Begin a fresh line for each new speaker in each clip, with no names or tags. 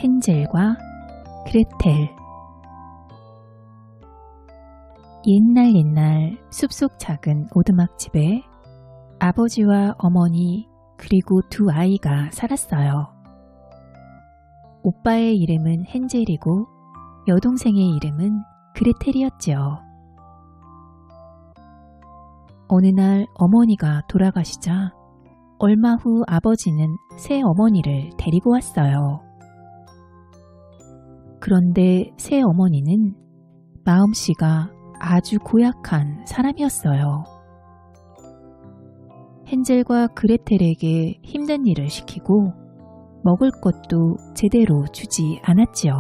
헨젤과 그레텔. 옛날 숲속 작은 오두막집에 아버지와 어머니 그리고 두 아이가 살았어요. 오빠의 이름은 헨젤이고 여동생의 이름은 그레텔이었지요. 어느 날 어머니가 돌아가시자 얼마 후 아버지는 새 어머니를 데리고 왔어요. 그런데 새 어머니는 마음씨가 아주 고약한 사람이었어요. 헨젤과 그레텔에게 힘든 일을 시키고 먹을 것도 제대로 주지 않았지요.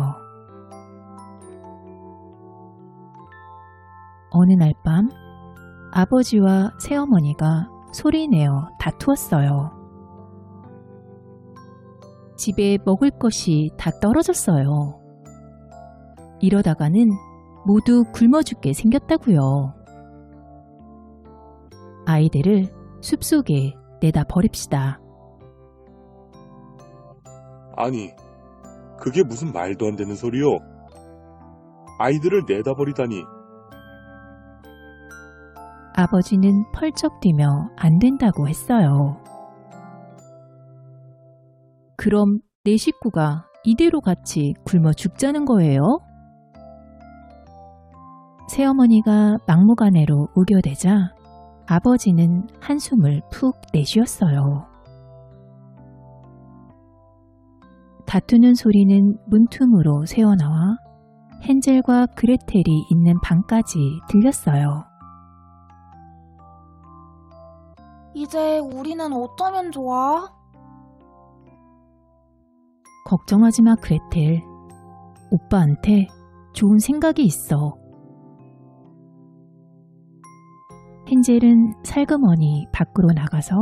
어느 날 밤 아버지와 새어머니가 소리내어 다투었어요. 집에 먹을 것이 다 떨어졌어요. 이러다가는 모두 굶어 죽게 생겼다고요. 아이들을 숲속에 내다 버립시다.
아니, 그게 무슨 말도 안 되는 소리요? 아이들을 내다 버리다니.
아버지는 펄쩍 뛰며 안 된다고 했어요. 그럼 내 식구가 이대로 같이 굶어 죽자는 거예요? 새어머니가 막무가내로 우겨대자 아버지는 한숨을 푹 내쉬었어요. 다투는 소리는 문틈으로 새어나와 헨젤과 그레텔이 있는 방까지 들렸어요.
이제 우리는 어쩌면 좋아?
걱정하지 마, 그레텔. 오빠한테 좋은 생각이 있어. 헨젤은 살그머니 밖으로 나가서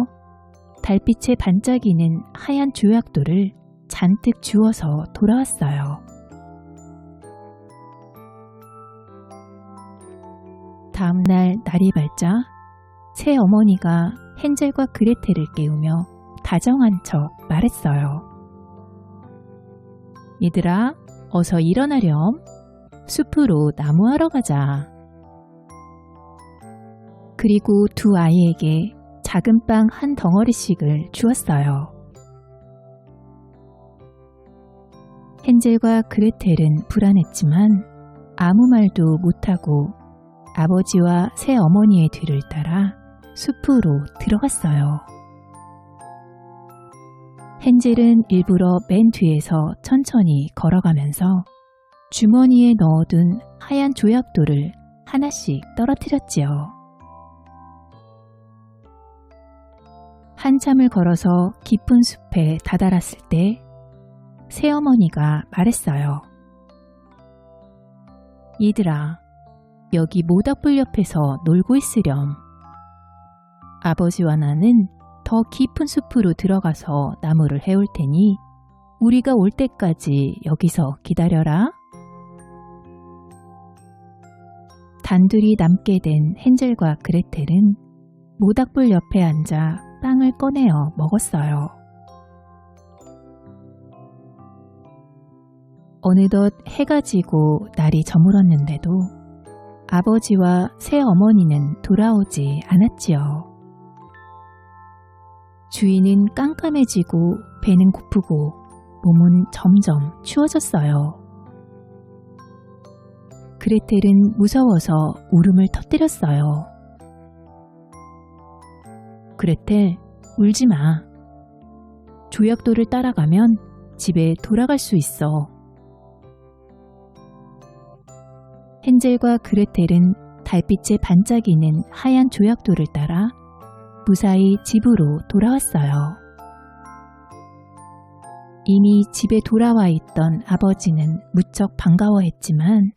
달빛에 반짝이는 하얀 조약돌을 잔뜩 주워서 돌아왔어요. 다음 날 날이 밝자 새 어머니가 헨젤과 그레텔을 깨우며 다정한 척 말했어요. 얘들아, 어서 일어나렴. 숲으로 나무하러 가자. 그리고 두 아이에게 작은 빵 한 덩어리씩을 주었어요. 헨젤과 그레텔은 불안했지만 아무 말도 못하고 아버지와 새 어머니의 뒤를 따라 숲으로 들어갔어요. 헨젤은 일부러 맨 뒤에서 천천히 걸어가면서 주머니에 넣어둔 하얀 조약돌을 하나씩 떨어뜨렸지요. 한참을 걸어서 깊은 숲에 다다랐을 때 새어머니가 말했어요. 얘들아, 여기 모닥불 옆에서 놀고 있으렴. 아버지와 나는 더 깊은 숲으로 들어가서 나무를 해올 테니 우리가 올 때까지 여기서 기다려라. 단둘이 남게 된 헨젤과 그레텔은 모닥불 옆에 앉아 빵을 꺼내어 먹었어요. 어느덧 해가 지고 날이 저물었는데도 아버지와 새 어머니는 돌아오지 않았지요. 주위는 깜깜해지고 배는 고프고 몸은 점점 추워졌어요. 그레텔은 무서워서 울음을 터뜨렸어요. 그레텔, 울지 마. 조약돌을 따라가면 집에 돌아갈 수 있어. 헨젤과 그레텔은 달빛에 반짝이는 하얀 조약돌을 따라 무사히 집으로 돌아왔어요. 이미 집에 돌아와 있던 아버지는 무척 반가워했지만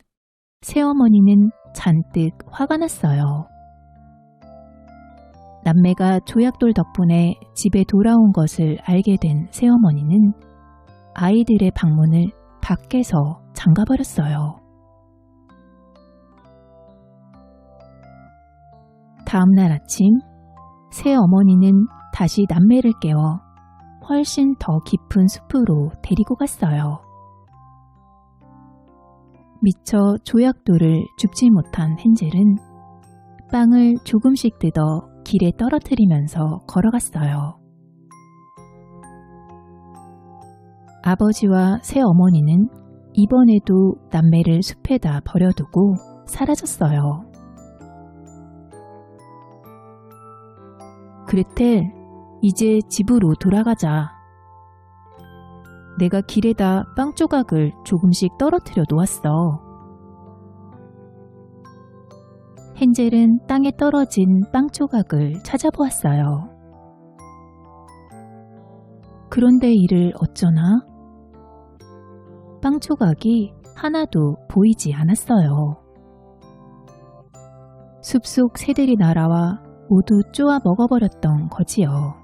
새어머니는 잔뜩 화가 났어요. 남매가 조약돌 덕분에 집에 돌아온 것을 알게 된 새어머니는 아이들의 방문을 밖에서 잠가버렸어요. 다음 날 아침 새어머니는 다시 남매를 깨워 훨씬 더 깊은 숲으로 데리고 갔어요. 미처 조약돌을 줍지 못한 헨젤은 빵을 조금씩 뜯어 길에 떨어뜨리면서 걸어갔어요. 아버지와 새어머니는 이번에도 남매를 숲에다 버려두고 사라졌어요. 그레텔, 이제 집으로 돌아가자. 내가 길에다 빵 조각을 조금씩 떨어뜨려 놓았어. 헨젤은 땅에 떨어진 빵 조각을 찾아보았어요. 그런데 이를 어쩌나? 빵 조각이 하나도 보이지 않았어요. 숲속 새들이 날아와 모두 쪼아 먹어버렸던 거지요.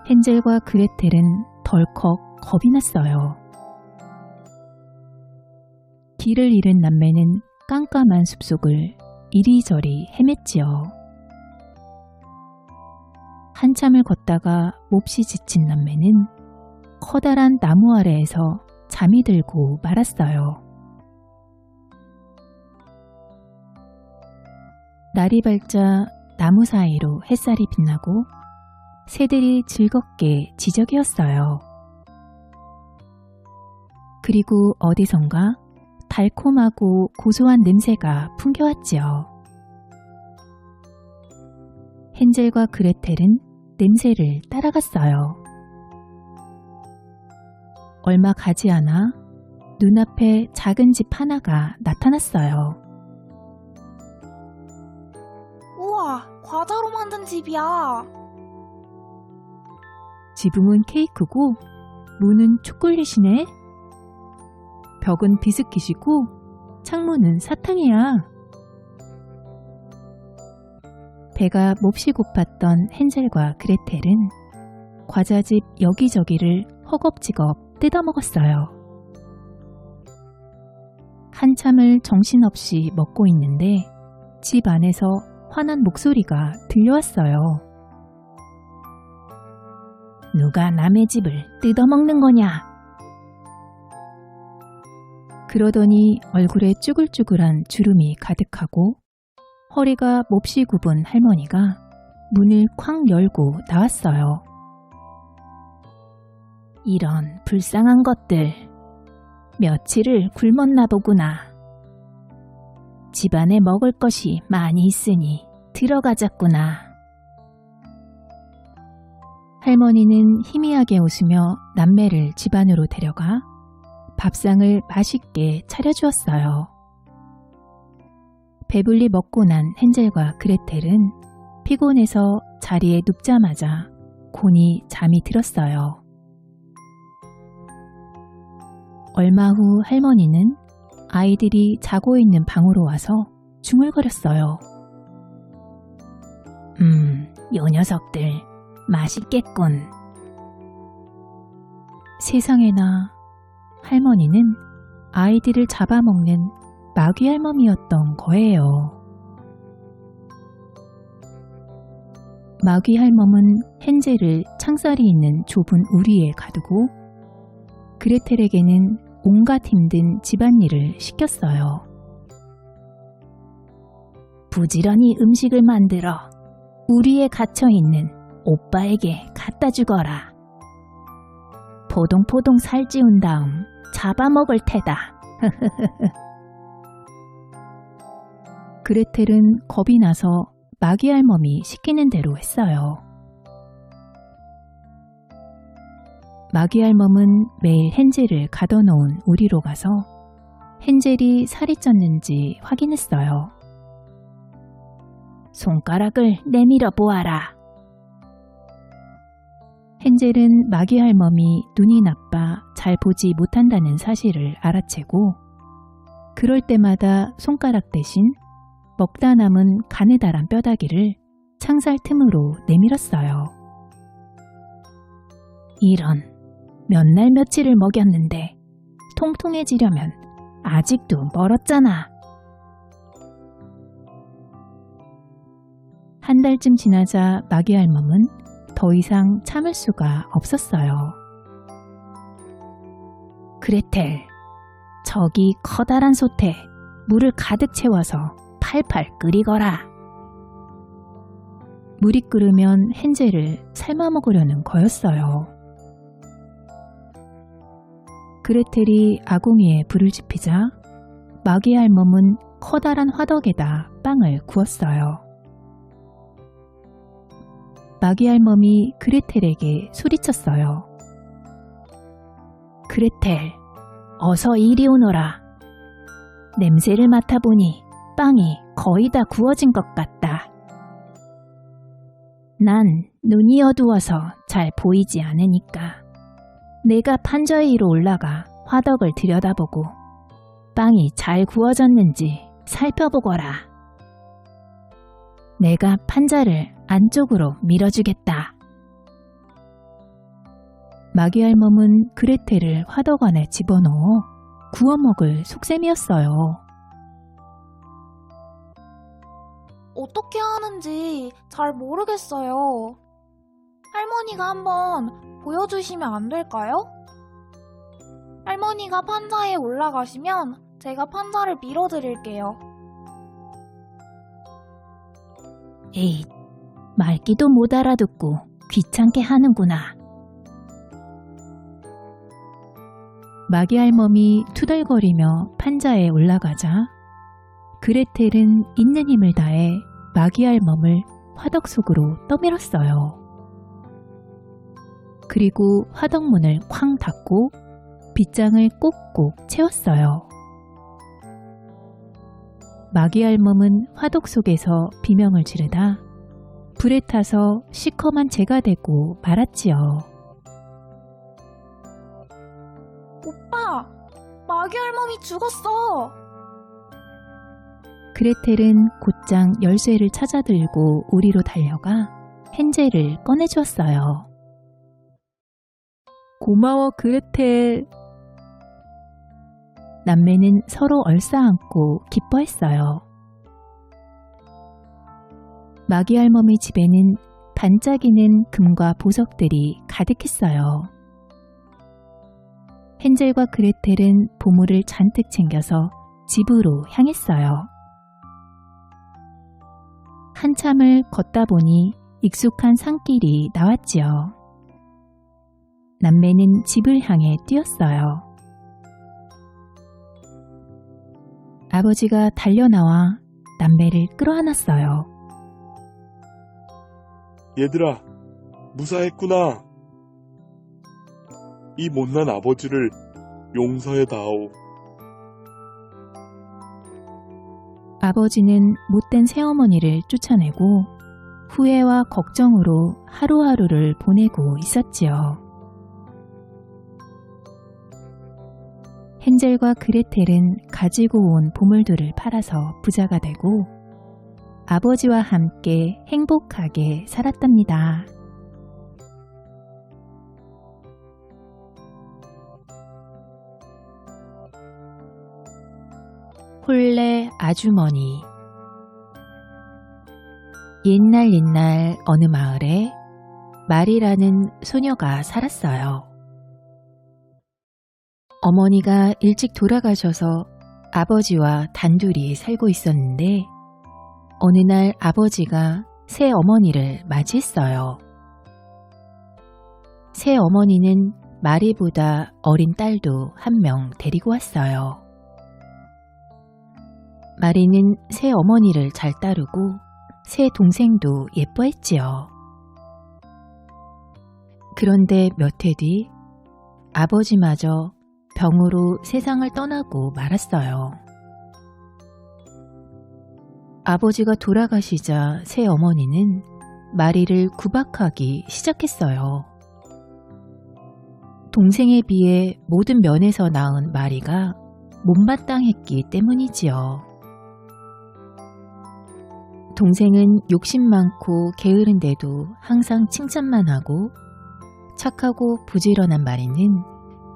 헨젤과 그레텔은 덜컥 겁이 났어요. 길을 잃은 남매는 깜깜한 숲속을 이리저리 헤맸지요. 한참을 걷다가 몹시 지친 남매는 커다란 나무 아래에서 잠이 들고 말았어요. 날이 밝자 나무 사이로 햇살이 빛나고 새들이 즐겁게 지저귀었어요. 그리고 어디선가 달콤하고 고소한 냄새가 풍겨왔지요. 헨젤과 그레텔은 냄새를 따라갔어요. 얼마 가지 않아 눈앞에 작은 집 하나가 나타났어요.
우와, 과자로 만든 집이야.
지붕은 케이크고 문은 초콜릿이네. 벽은 비스킷이고 창문은 사탕이야. 배가 몹시 고팠던 헨젤과 그레텔은 과자집 여기저기를 허겁지겁 뜯어먹었어요. 한참을 정신없이 먹고 있는데 집 안에서 화난 목소리가 들려왔어요. 누가 남의 집을 뜯어먹는 거냐? 그러더니 얼굴에 쭈글쭈글한 주름이 가득하고 허리가 몹시 굽은 할머니가 문을 쾅 열고 나왔어요. 이런 불쌍한 것들, 며칠을 굶었나 보구나. 집안에 먹을 것이 많이 있으니 들어가자꾸나. 할머니는 희미하게 웃으며 남매를 집 안으로 데려가 밥상을 맛있게 차려주었어요. 배불리 먹고 난 헨젤과 그레텔은 피곤해서 자리에 눕자마자 곤히 잠이 들었어요. 얼마 후 할머니는 아이들이 자고 있는 방으로 와서 중얼거렸어요. 요 녀석들 맛있겠군. 세상에나 할머니는 아이들을 잡아먹는 마귀 할멈이었던 거예요. 마귀 할멈은 헨젤을 창살이 있는 좁은 우리에 가두고 그레텔에게는 온갖 힘든 집안일을 시켰어요. 부지런히 음식을 만들어 우리에 갇혀있는 오빠에게 갖다 주거라. 포동포동 살찌운 다음 잡아먹을 테다. 그레텔은 겁이 나서 마귀 할멈이 시키는 대로 했어요. 마귀 할멈은 매일 헨젤을 가둬놓은 우리로 가서 헨젤이 살이 쪘는지 확인했어요. 손가락을 내밀어 보아라. 헨젤은 마귀 할멈이 눈이 나빠 잘 보지 못한다는 사실을 알아채고 그럴 때마다 손가락 대신 먹다 남은 가느다란 뼈다귀를 창살 틈으로 내밀었어요. 이런, 몇 날 며칠을 먹였는데 통통해지려면 아직도 멀었잖아. 한 달쯤 지나자 마귀 할멈은 더 이상 참을 수가 없었어요. 그레텔, 저기 커다란 솥에 물을 가득 채워서 팔팔 끓이거라. 물이 끓으면 헨젤을 삶아 먹으려는 거였어요. 그레텔이 아궁이에 불을 지피자 마귀 할멈은 커다란 화덕에다 빵을 구웠어요. 마귀 할멈이 그레텔에게 소리쳤어요. 그레텔, 어서 이리 오너라. 냄새를 맡아보니 빵이 거의 다 구워진 것 같다. 난 눈이 어두워서 잘 보이지 않으니까 내가 판자 위로 올라가 화덕을 들여다보고 빵이 잘 구워졌는지 살펴보거라. 내가 판자를 안쪽으로 밀어주겠다. 마귀 할멈은 그레텔을 화덕 안에 집어넣어 구워 먹을 속셈이었어요.
어떻게 하는지 잘 모르겠어요. 할머니가 한번 보여주시면 안 될까요? 할머니가 판자에 올라가시면 제가 판자를 밀어드릴게요.
에잇, 말귀도 못 알아듣고 귀찮게 하는구나. 마귀 할멈이 투덜거리며 판자에 올라가자 그레텔은 있는 힘을 다해 마귀 할멈을 화덕 속으로 떠밀었어요. 그리고 화덕문을 쾅 닫고 빗장을 꼭꼭 채웠어요. 마귀 할멈은 화덕 속에서 비명을 지르다 불에 타서 시커먼 재가 되고 말았지요.
오빠! 마귀 할멈이 죽었어!
그레텔은 곧장 열쇠를 찾아들고 우리로 달려가 헨젤을 꺼내주었어요. 고마워 그레텔. 남매는 서로 얼싸안고 기뻐했어요. 마귀 할멈의 집에는 반짝이는 금과 보석들이 가득했어요. 헨젤과 그레텔은 보물을 잔뜩 챙겨서 집으로 향했어요. 한참을 걷다 보니 익숙한 산길이 나왔지요. 남매는 집을 향해 뛰었어요. 아버지가 달려나와 남매를 끌어안았어요.
얘들아, 무사했구나. 이 못난 아버지를 용서해다오.
아버지는 못된 새어머니를 쫓아내고 후회와 걱정으로 하루하루를 보내고 있었지요. 헨젤과 그레텔은 가지고 온 보물들을 팔아서 부자가 되고 아버지와 함께 행복하게 살았답니다. 홀레 아주머니. 옛날 어느 마을에 마리라는 소녀가 살았어요. 어머니가 일찍 돌아가셔서 아버지와 단둘이 살고 있었는데 어느 날 아버지가 새 어머니를 맞이했어요. 새 어머니는 마리보다 어린 딸도 한 명 데리고 왔어요. 마리는 새 어머니를 잘 따르고 새 동생도 예뻐했지요. 그런데 몇 해 뒤 아버지마저 병으로 세상을 떠나고 말았어요. 아버지가 돌아가시자 새 어머니는 마리를 구박하기 시작했어요. 동생에 비해 모든 면에서 나은 마리가 못마땅했기 때문이지요. 동생은 욕심 많고 게으른데도 항상 칭찬만 하고 착하고 부지런한 마리는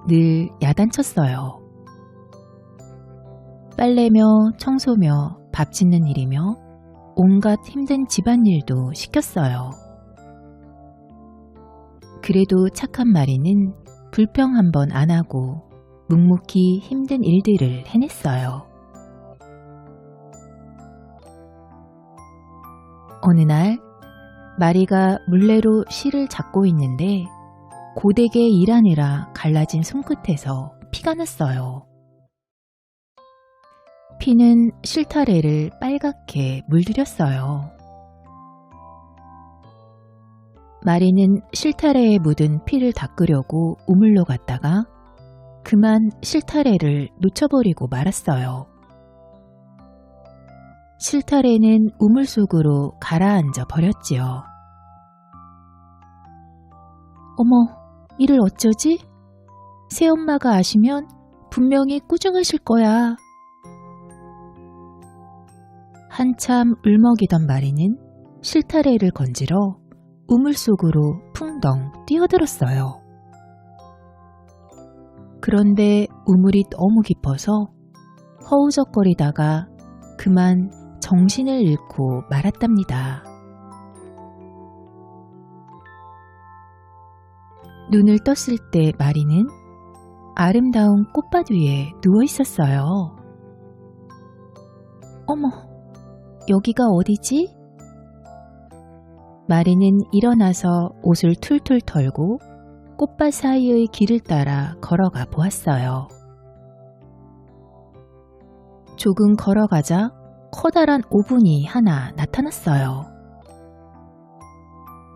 늘 야단쳤어요. 빨래며 청소며 밥 짓는 일이며 온갖 힘든 집안일도 시켰어요. 그래도 착한 마리는 불평 한 번 안 하고 묵묵히 힘든 일들을 해냈어요. 어느 날 마리가 물레로 실을 잡고 있는데 고되게 일하느라 갈라진 손끝에서 피가 났어요. 피는 실타래를 빨갛게 물들였어요. 마리는 실타래에 묻은 피를 닦으려고 우물로 갔다가 그만 실타래를 놓쳐버리고 말았어요. 실타래는 우물 속으로 가라앉아 버렸지요. 어머, 이를 어쩌지? 새엄마가 아시면 분명히 꾸중하실 거야. 한참 울먹이던 마리는 실타래를 건지러 우물 속으로 풍덩 뛰어들었어요. 그런데 우물이 너무 깊어서 허우적거리다가 그만 정신을 잃고 말았답니다. 눈을 떴을 때 마리는 아름다운 꽃밭 위에 누워 있었어요. 어머, 여기가 어디지? 마리는 일어나서 옷을 툴툴 털고 꽃밭 사이의 길을 따라 걸어가 보았어요. 조금 걸어가자 커다란 오븐이 하나 나타났어요.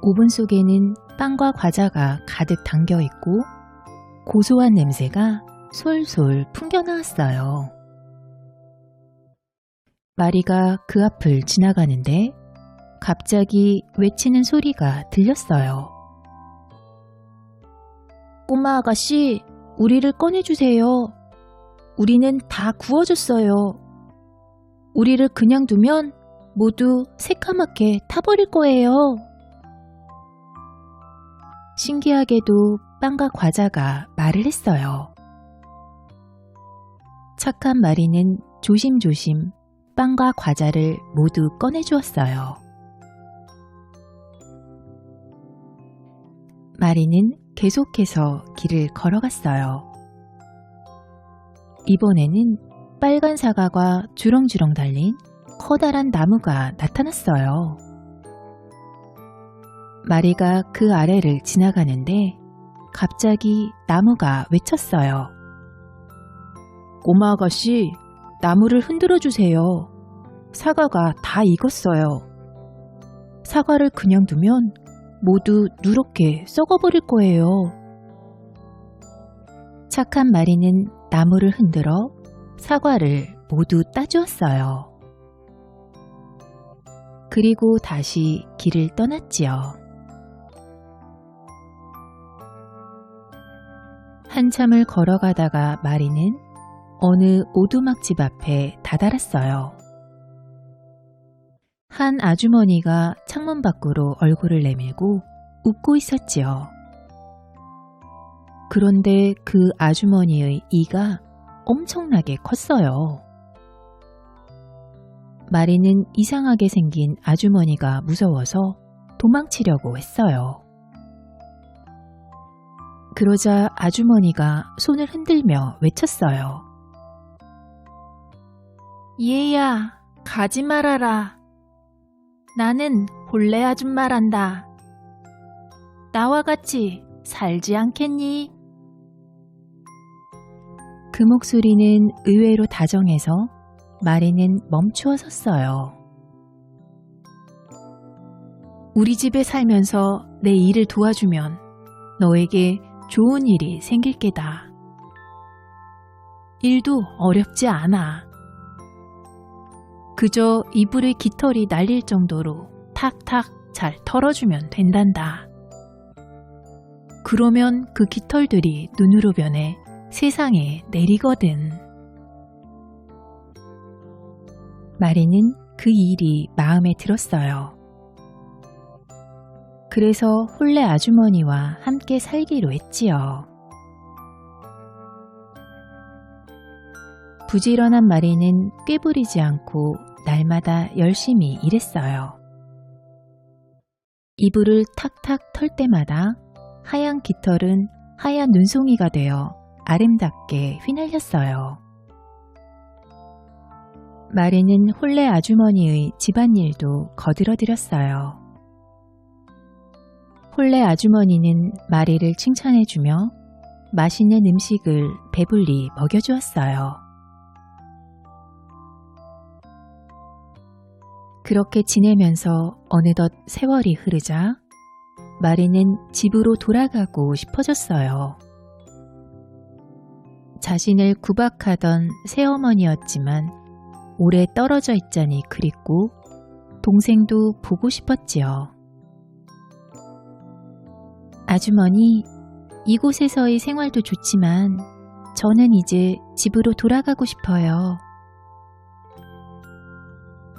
오븐 속에는 빵과 과자가 가득 담겨 있고 고소한 냄새가 솔솔 풍겨나왔어요. 마리가 그 앞을 지나가는데 갑자기 외치는 소리가 들렸어요. 꼬마 아가씨, 우리를 꺼내주세요. 우리는 다 구워줬어요. 우리를 그냥 두면 모두 새까맣게 타버릴 거예요. 신기하게도 빵과 과자가 말을 했어요. 착한 마리는 조심조심 빵과 과자를 모두 꺼내주었어요. 마리는 계속해서 길을 걸어갔어요. 이번에는 빨간 사과가 주렁주렁 달린 커다란 나무가 나타났어요. 마리가 그 아래를 지나가는데 갑자기 나무가 외쳤어요. 꼬마 아가씨, 나무를 흔들어 주세요. 사과가 다 익었어요. 사과를 그냥 두면 모두 누렇게 썩어버릴 거예요. 착한 마리는 나무를 흔들어 사과를 모두 따주었어요. 그리고 다시 길을 떠났지요. 한참을 걸어가다가 마리는 어느 오두막집 앞에 다다랐어요. 한 아주머니가 창문 밖으로 얼굴을 내밀고 웃고 있었지요. 그런데 그 아주머니의 이가 엄청나게 컸어요. 마리는 이상하게 생긴 아주머니가 무서워서 도망치려고 했어요. 그러자 아주머니가 손을 흔들며 외쳤어요. 얘야, 가지 말아라. 나는 본래 아줌마란다. 나와 같이 살지 않겠니? 그 목소리는 의외로 다정해서 마리는 멈추어 섰어요. 우리 집에 살면서 내 일을 도와주면 너에게 좋은 일이 생길 게다. 일도 어렵지 않아. 그저 이불의 깃털이 날릴 정도로 탁탁 잘 털어주면 된단다. 그러면 그 깃털들이 눈으로 변해 세상에 내리거든. 마리는 그 일이 마음에 들었어요. 그래서 혼례 아주머니와 함께 살기로 했지요. 부지런한 마리는 꾀부리지 않고 날마다 열심히 일했어요. 이불을 탁탁 털 때마다 하얀 깃털은 하얀 눈송이가 되어 아름답게 휘날렸어요. 마리는 홀레 아주머니의 집안일도 거들어드렸어요. 홀레 아주머니는 마리를 칭찬해주며 맛있는 음식을 배불리 먹여주었어요. 그렇게 지내면서 어느덧 세월이 흐르자 마리는 집으로 돌아가고 싶어졌어요. 자신을 구박하던 새어머니였지만 오래 떨어져 있자니 그립고 동생도 보고 싶었지요. 아주머니, 이곳에서의 생활도 좋지만 저는 이제 집으로 돌아가고 싶어요.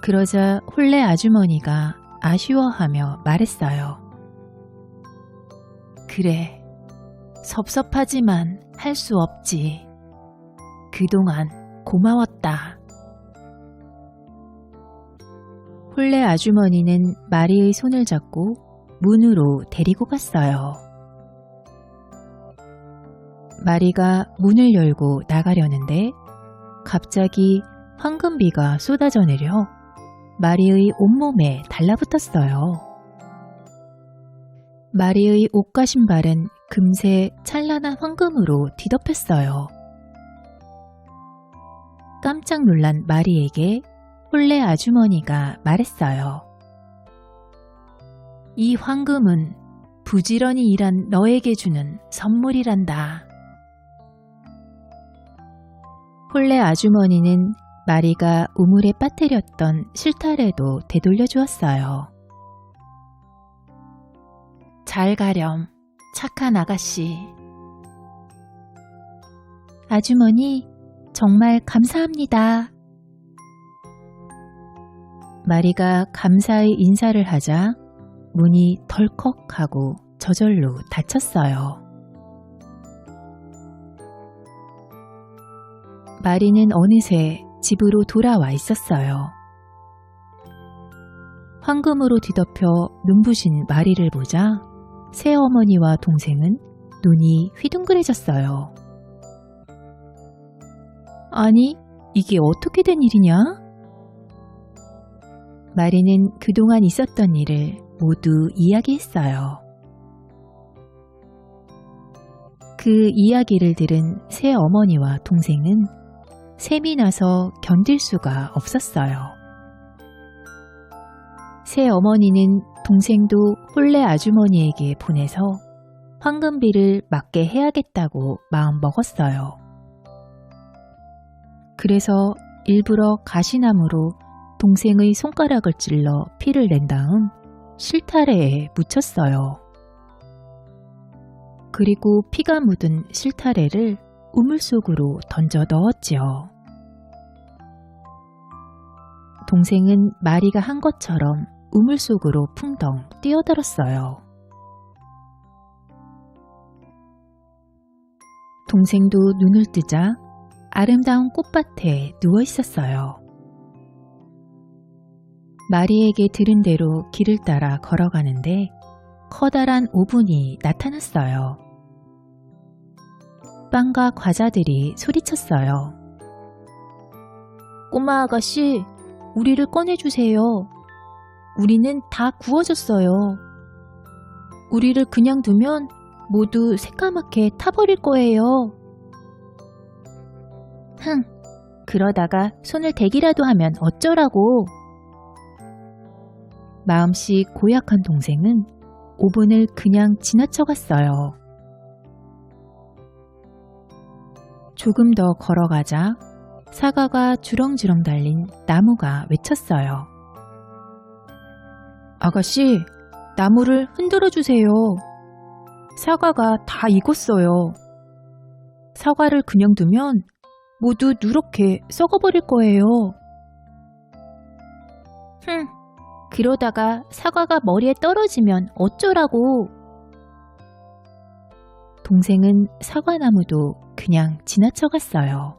그러자 홀레 아주머니가 아쉬워하며 말했어요. 그래, 섭섭하지만 할 수 없지. 그동안 고마웠다. 홀레 아주머니는 마리의 손을 잡고 문으로 데리고 갔어요. 마리가 문을 열고 나가려는데 갑자기 황금비가 쏟아져 내려 마리의 온몸에 달라붙었어요. 마리의 옷과 신발은 금세 찬란한 황금으로 뒤덮였어요. 깜짝 놀란 마리에게 홀레 아주머니가 말했어요. 이 황금은 부지런히 일한 너에게 주는 선물이란다. 홀레 아주머니는 마리가 우물에 빠뜨렸던 실타래도 되돌려 주었어요. 잘 가렴, 착한 아가씨. 아주머니, 정말 감사합니다. 마리가 감사의 인사를 하자 문이 덜컥하고 저절로 닫혔어요. 마리는 어느새 집으로 돌아와 있었어요. 황금으로 뒤덮여 눈부신 마리를 보자 새어머니와 동생은 눈이 휘둥그레졌어요. 아니, 이게 어떻게 된 일이냐? 마리는 그동안 있었던 일을 모두 이야기했어요. 그 이야기를 들은 새어머니와 동생은 샘이 나서 견딜 수가 없었어요. 새어머니는 동생도 홀레 아주머니에게 보내서 황금비를 맞게 해야겠다고 마음 먹었어요. 그래서 일부러 가시나무로 동생의 손가락을 찔러 피를 낸 다음 실타래에 묻혔어요. 그리고 피가 묻은 실타래를 우물 속으로 던져 넣었지요. 동생은 마리가 한 것처럼 우물 속으로 풍덩 뛰어들었어요. 동생도 눈을 뜨자 아름다운 꽃밭에 누워 있었어요. 마리에게 들은 대로 길을 따라 걸어가는데 커다란 오븐이 나타났어요. 빵과 과자들이 소리쳤어요. 꼬마 아가씨, 우리를 꺼내주세요. 우리는 다 구워졌어요. 우리를 그냥 두면 모두 새까맣게 타버릴 거예요. 흥, 그러다가 손을 대기라도 하면 어쩌라고. 마음씨 고약한 동생은 오븐을 그냥 지나쳐갔어요. 조금 더 걸어가자 사과가 주렁주렁 달린 나무가 외쳤어요. 아가씨, 나무를 흔들어 주세요. 사과가 다 익었어요. 사과를 그냥 두면 모두 누렇게 썩어버릴 거예요. 그러다가 사과가 머리에 떨어지면 어쩌라고. 동생은 사과나무도 그냥 지나쳐갔어요.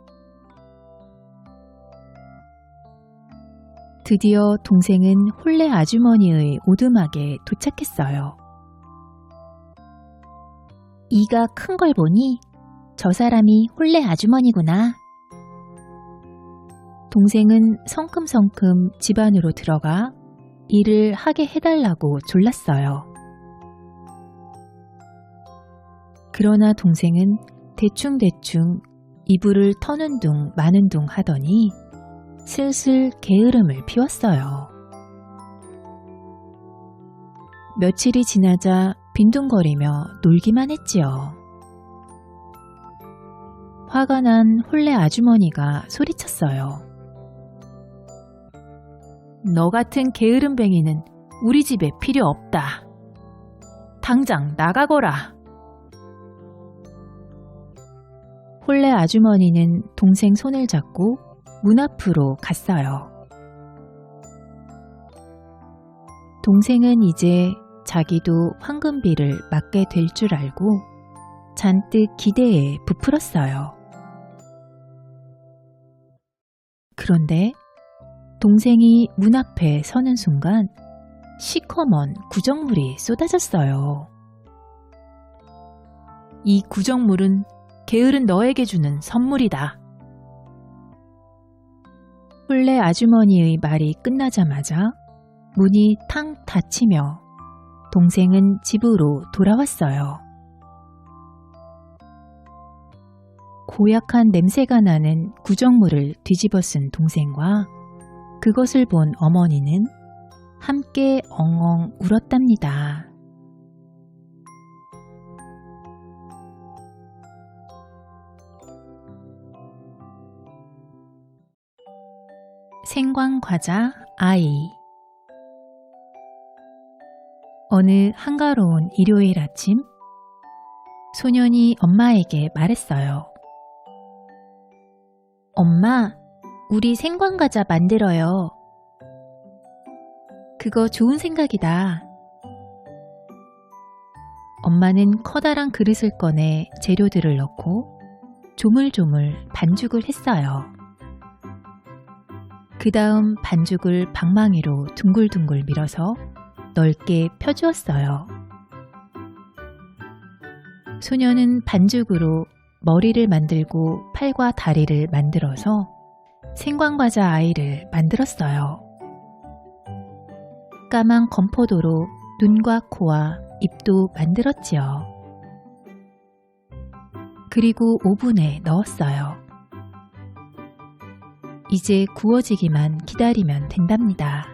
드디어 동생은 홀레 아주머니의 오두막에 도착했어요. 이가 큰 걸 보니 저 사람이 홀레 아주머니구나. 동생은 성큼성큼 집 안으로 들어가 일을 하게 해달라고 졸랐어요. 그러나 동생은 대충대충 이불을 터는 둥 마는 둥 하더니 슬슬 게으름을 피웠어요. 며칠이 지나자 빈둥거리며 놀기만 했지요. 화가 난 홀레 아주머니가 소리쳤어요. 너 같은 게으름뱅이는 우리 집에 필요 없다. 당장 나가거라. 홀레 아주머니는 동생 손을 잡고 문 앞으로 갔어요. 동생은 이제 자기도 황금비를 맞게 될 줄 알고 잔뜩 기대에 부풀었어요. 그런데 동생이 문 앞에 서는 순간 시커먼 구정물이 쏟아졌어요. 이 구정물은 게으른 너에게 주는 선물이다. 홀레 아주머니의 말이 끝나자마자 문이 탕 닫히며 동생은 집으로 돌아왔어요. 고약한 냄새가 나는 구정물을 뒤집어 쓴 동생과 그것을 본 어머니는 함께 엉엉 울었답니다. 생광과자 아이. 어느 한가로운 일요일 아침, 소년이 엄마에게 말했어요. 엄마, 우리 생광과자 만들어요. 그거 좋은 생각이다. 엄마는 커다란 그릇을 꺼내 재료들을 넣고 조물조물 반죽을 했어요. 그 다음 반죽을 방망이로 둥글둥글 밀어서 넓게 펴주었어요. 소녀는 반죽으로 머리를 만들고 팔과 다리를 만들어서 생광과자 아이를 만들었어요. 까만 건포도로 눈과 코와 입도 만들었지요. 그리고 오븐에 넣었어요. 이제 구워지기만 기다리면 된답니다.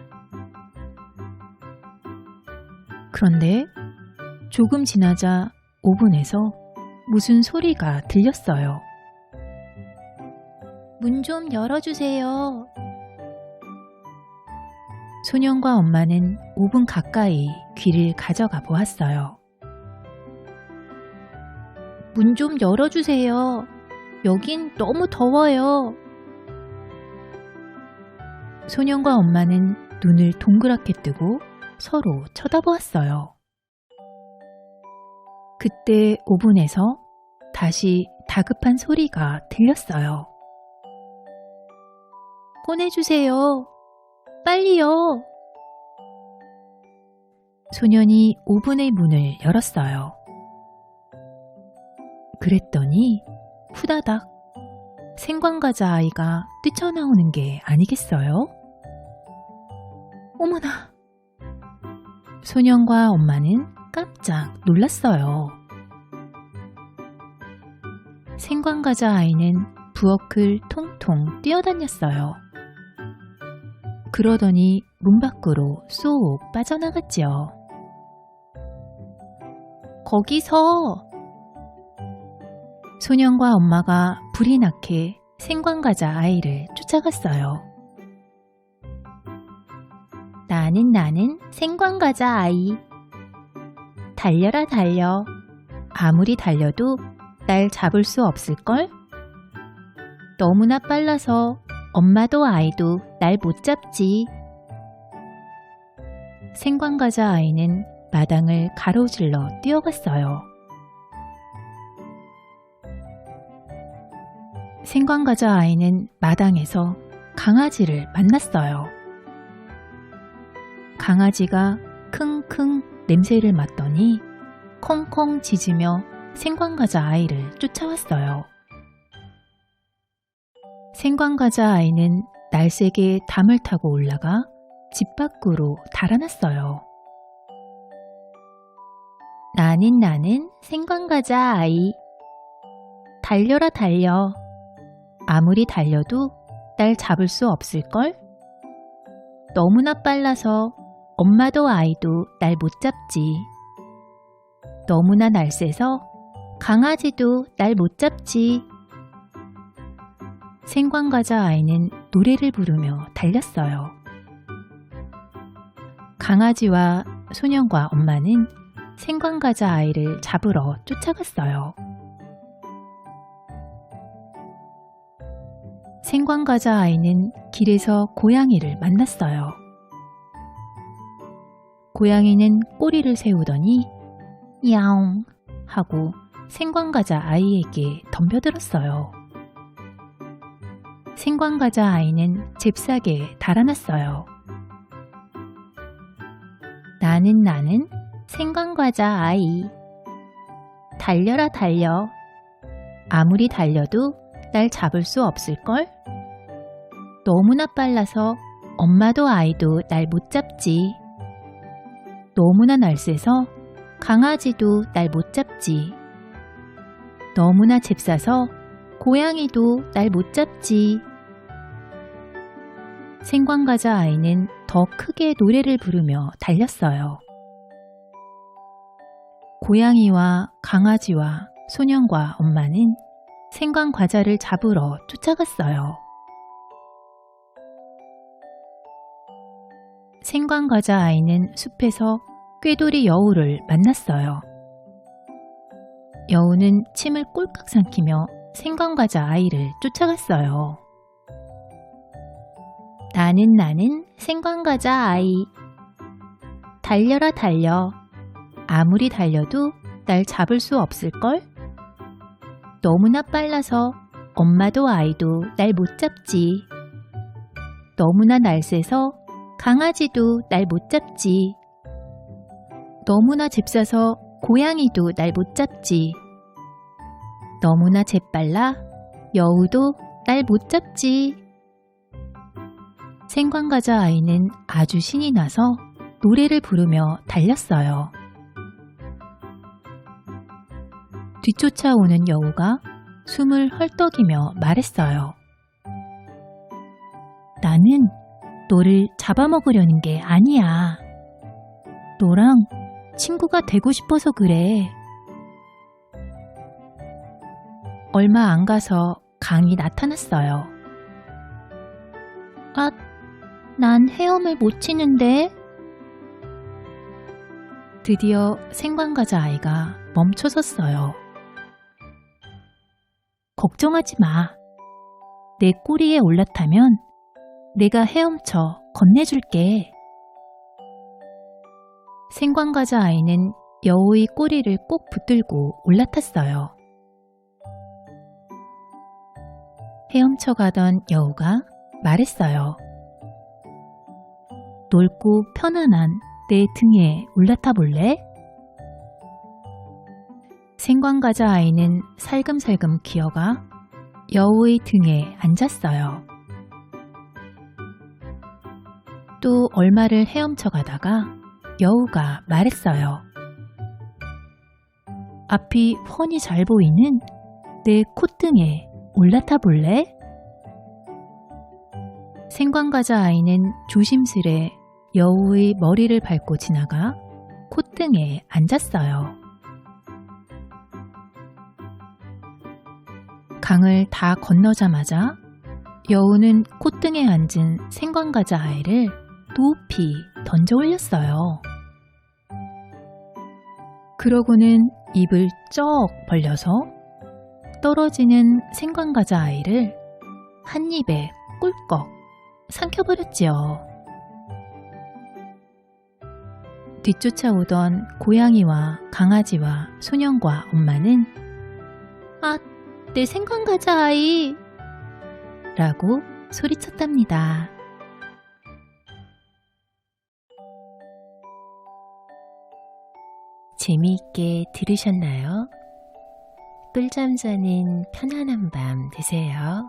그런데 조금 지나자 오븐에서 무슨 소리가 들렸어요. 문 좀 열어주세요. 소년과 엄마는 오븐 가까이 귀를 가져가 보았어요. 문 좀 열어주세요. 여긴 너무 더워요. 소년과 엄마는 눈을 동그랗게 뜨고 서로 쳐다보았어요. 그때 오븐에서 다시 다급한 소리가 들렸어요. 꺼내주세요. 빨리요. 소년이 오븐의 문을 열었어요. 그랬더니 후다닥 생광과자 아이가 뛰쳐나오는 게 아니겠어요? 어머나! 소년과 엄마는 깜짝 놀랐어요. 생광과자 아이는 부엌을 통통 뛰어다녔어요. 그러더니 문 밖으로 쏙 빠져나갔지요. 거기서! 소년과 엄마가 불이 나게 생광과자 아이를 쫓아갔어요. 나는 생광과자 아이. 달려라 달려. 아무리 달려도 날 잡을 수 없을걸? 너무나 빨라서 엄마도 아이도 날 못 잡지. 생광과자 아이는 마당을 가로질러 뛰어갔어요. 생광과자 아이는 마당에서 강아지를 만났어요. 강아지가 킁킁 냄새를 맡더니 콩콩 짖으며 생광과자 아이를 쫓아왔어요. 생광과자 아이는 날쌔게 담을 타고 올라가 집 밖으로 달아났어요. 나는 생광과자 아이. 달려라 달려. 아무리 달려도 날 잡을 수 없을걸? 너무나 빨라서 엄마도 아이도 날 못 잡지. 너무나 날쌔서 강아지도 날 못 잡지. 생광과자 아이는 노래를 부르며 달렸어요. 강아지와 소년과 엄마는 생광과자 아이를 잡으러 쫓아갔어요. 생광과자 아이는 길에서 고양이를 만났어요. 고양이는 꼬리를 세우더니 야옹 하고 생광과자 아이에게 덤벼들었어요. 생광과자 아이는 잽싸게 달아났어요. 나는 생광과자 아이. 달려라 달려. 아무리 달려도 날 잡을 수 없을걸? 너무나 빨라서 엄마도 아이도 날 못 잡지. 너무나 날쌔서 강아지도 날 못 잡지. 너무나 잽싸서 고양이도 날 못 잡지. 생광과자 아이는 더 크게 노래를 부르며 달렸어요. 고양이와 강아지와 소년과 엄마는 생광과자를 잡으러 쫓아갔어요. 생광과자 아이는 숲에서 꾀돌이 여우를 만났어요. 여우는 침을 꼴깍 삼키며 생광과자 아이를 쫓아갔어요. 나는 생광과자 아이. 달려라 달려. 아무리 달려도 날 잡을 수 없을걸? 너무나 빨라서 엄마도 아이도 날 못 잡지. 너무나 날쌔서 강아지도 날 못 잡지. 너무나 잽싸서 고양이도 날 못 잡지. 너무나 재빨라 여우도 날 못 잡지. 생광과자 아이는 아주 신이 나서 노래를 부르며 달렸어요. 뒤쫓아오는 여우가 숨을 헐떡이며 말했어요. 나는 너를 잡아먹으려는 게 아니야. 너랑 친구가 되고 싶어서 그래. 얼마 안 가서 강이 나타났어요. 아, 난 헤엄을 못 치는데. 드디어 생광과자 아이가 멈춰섰어요. 걱정하지 마. 내 꼬리에 올라타면 내가 헤엄쳐 건네줄게. 생광과자 아이는 여우의 꼬리를 꼭 붙들고 올라탔어요. 헤엄쳐 가던 여우가 말했어요. 넓고 편안한 내 등에 올라타 볼래? 생광과자 아이는 살금살금 기어가 여우의 등에 앉았어요. 또 얼마를 헤엄쳐 가다가 여우가 말했어요. 앞이 훤히 잘 보이는 내 콧등에 올라타 볼래? 생광과자 아이는 조심스레 여우의 머리를 밟고 지나가 콧등에 앉았어요. 강을 다 건너자마자 여우는 콧등에 앉은 생광과자 아이를 높이 던져 올렸어요. 그러고는 입을 쩍 벌려서 떨어지는 생광과자 아이를 한 입에 꿀꺽 삼켜버렸지요. 뒤쫓아오던 고양이와 강아지와 소년과 엄마는 아, 내 생광과자 아이! 라고 소리쳤답니다. 재미있게 들으셨나요?
꿀잠 자는 편안한 밤 되세요.